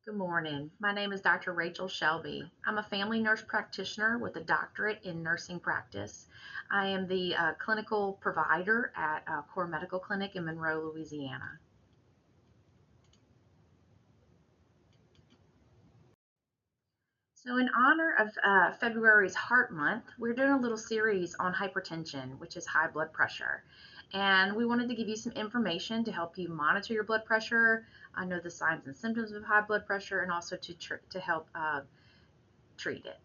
Good morning. My name is Dr. Rachel Shelby. I'm a family nurse practitioner with a doctorate in nursing practice. I am the clinical provider at Core Medical Clinic in Monroe, Louisiana. So, in honor of February's Heart Month, we're doing a little series on hypertension, which is high blood pressure. And we wanted to give you some information to help you monitor your blood pressure, know the signs and symptoms of high blood pressure, and also to help treat it.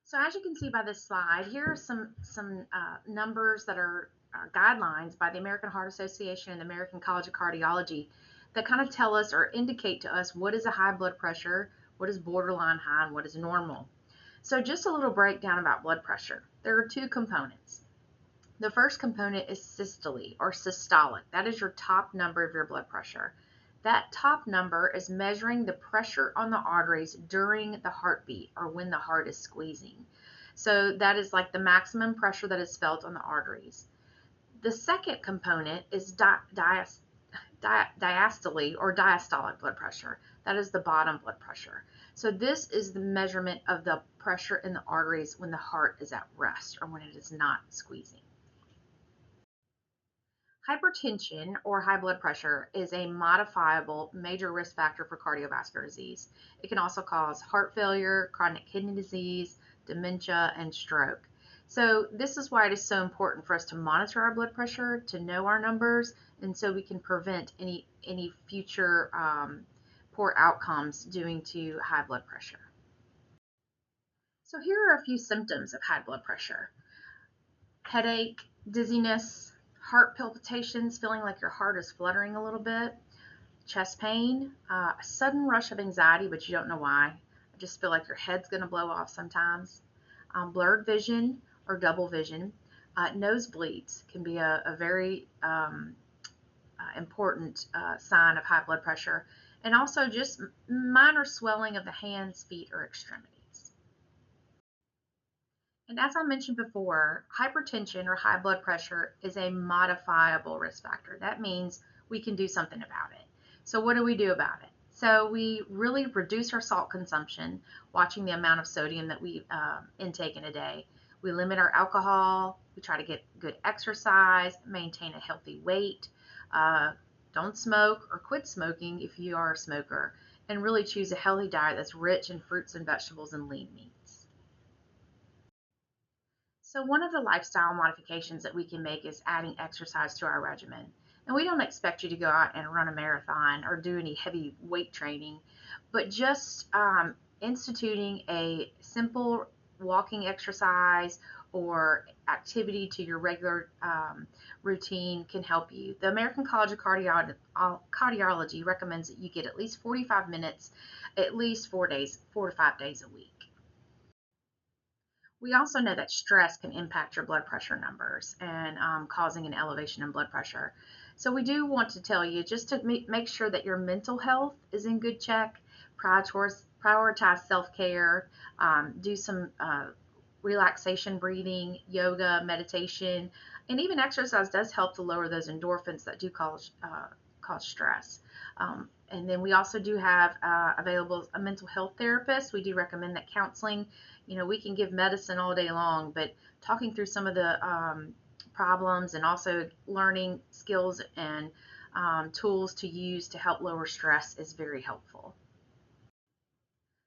So as you can see by this slide, here are some numbers that are guidelines by the American Heart Association and the American College of Cardiology that kind of tell us or indicate to us what is a high blood pressure, what is borderline high, and what is normal. So just a little breakdown about blood pressure. There are two components. The first component is systole or systolic. That is your top number of your blood pressure. That top number is measuring the pressure on the arteries during the heartbeat or when the heart is squeezing. So that is like the maximum pressure that is felt on the arteries. The second component is diastole or diastolic blood pressure. That is the bottom blood pressure. So this is the measurement of the pressure in the arteries when the heart is at rest or when it is not squeezing. Hypertension or high blood pressure is a modifiable major risk factor for cardiovascular disease. It can also cause heart failure, chronic kidney disease, dementia, and stroke. So this is why it is so important for us to monitor our blood pressure, to know our numbers, and so we can prevent any future poor outcomes due to high blood pressure. So here are a few symptoms of high blood pressure: headache, dizziness, heart palpitations, feeling like your heart is fluttering a little bit, chest pain, a sudden rush of anxiety, but you don't know why. I just feel like your head's going to blow off sometimes. Blurred vision or double vision. Nosebleeds can be a very important sign of high blood pressure, and also just minor swelling of the hands, feet, or extremities. And as I mentioned before, hypertension or high blood pressure is a modifiable risk factor. That means we can do something about it. So, what do we do about it? So, we really reduce our salt consumption, watching the amount of sodium that we intake in a day. We limit our alcohol. We try to get good exercise, maintain a healthy weight. Don't smoke or quit smoking if you are a smoker, and really choose a healthy diet that's rich in fruits and vegetables and lean meats. So one of the lifestyle modifications that we can make is adding exercise to our regimen. And we don't expect you to go out and run a marathon or do any heavy weight training, but just instituting a simple walking exercise or activity to your regular routine can help you. The American College of Cardiology recommends that you get at least 45 minutes, at least 4 days, 4 to 5 days a week. We also know that stress can impact your blood pressure numbers and causing an elevation in blood pressure. So we do want to tell you just to make sure that your mental health is in good check, prioritize self-care, do some relaxation breathing, yoga, meditation, and even exercise does help to lower those endorphins that do cause stress. And then we also do have available a mental health therapist. We do recommend that counseling. We can give medicine all day long, but talking through some of the problems and also learning skills and tools to use to help lower stress is very helpful.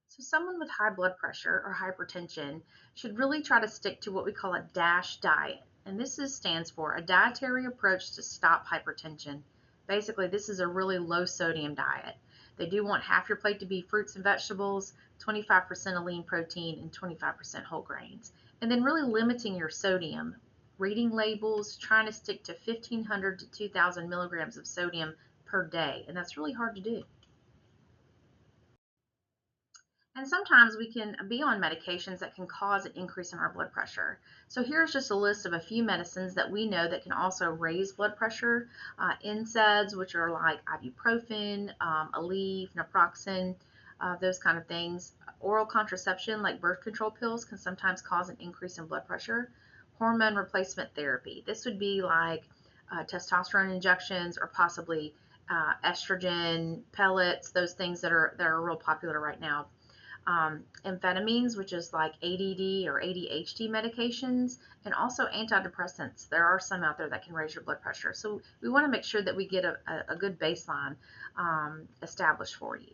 So someone with high blood pressure or hypertension should really try to stick to what we call a DASH diet. And stands for a dietary approach to stop hypertension. Basically, this is a really low sodium diet. They do want half your plate to be fruits and vegetables, 25% of lean protein, and 25% whole grains. And then really limiting your sodium, reading labels, trying to stick to 1,500 to 2,000 milligrams of sodium per day. And that's really hard to do. And sometimes we can be on medications that can cause an increase in our blood pressure. So here's just a list of a few medicines that we know that can also raise blood pressure. NSAIDs, which are like ibuprofen, Aleve, naproxen, those kind of things. Oral contraception, like birth control pills, can sometimes cause an increase in blood pressure. Hormone replacement therapy. This would be like testosterone injections or possibly estrogen pellets, those things that are real popular right now. Amphetamines, which is like ADD or ADHD medications, and also antidepressants. There are some out there that can raise your blood pressure. So we want to make sure that we get a good baseline established for you.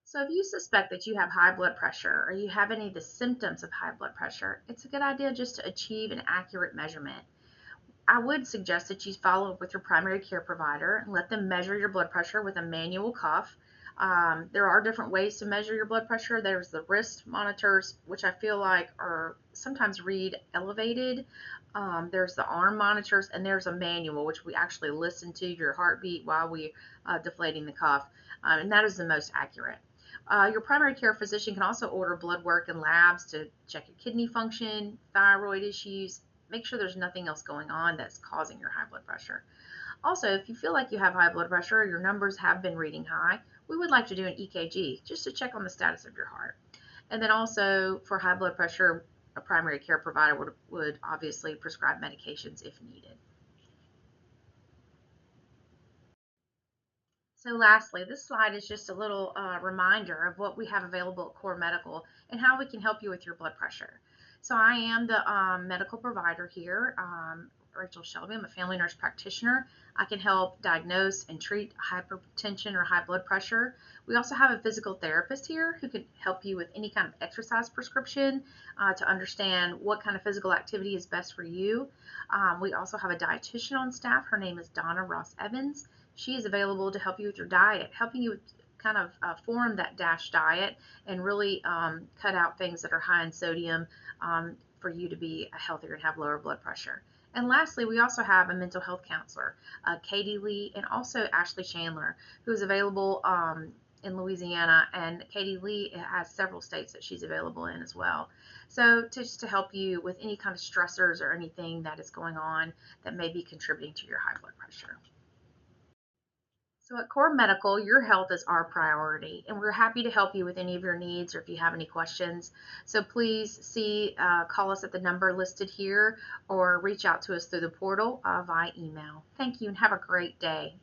So if you suspect that you have high blood pressure or you have any of the symptoms of high blood pressure, it's a good idea just to achieve an accurate measurement. I would suggest that you follow up with your primary care provider and let them measure your blood pressure with a manual cuff. There are different ways to measure your blood pressure. There's the wrist monitors, which I feel like are sometimes read elevated. There's the arm monitors, and there's a manual, which we actually listen to your heartbeat while we deflating the cuff, and that is the most accurate. Your primary care physician can also order blood work and labs to check your kidney function, thyroid issues, make sure there's nothing else going on that's causing your high blood pressure. Also, if you feel like you have high blood pressure or your numbers have been reading high, we would like to do an EKG just to check on the status of your heart. And then also for high blood pressure, a primary care provider would obviously prescribe medications if needed. So lastly, this slide is just a little reminder of what we have available at Core Medical and how we can help you with your blood pressure. So I am the medical provider here, Rachel Shelby. I'm a family nurse practitioner. I can help diagnose and treat hypertension or high blood pressure. We also have a physical therapist here who can help you with any kind of exercise prescription to understand what kind of physical activity is best for you. We also have a dietitian on staff. Her name is Donna Ross Evans. She is available to help you with your diet, helping you kind of form that DASH diet and really cut out things that are high in sodium for you to be healthier and have lower blood pressure. And lastly, we also have a mental health counselor, Katie Lee, and also Ashley Chandler, who is available in Louisiana. And Katie Lee has several states that she's available in as well. So just to help you with any kind of stressors or anything that is going on that may be contributing to your high blood pressure. So at Core Medical, your health is our priority, and we're happy to help you with any of your needs or if you have any questions. So please call us at the number listed here or reach out to us through the portal via email. Thank you and have a great day.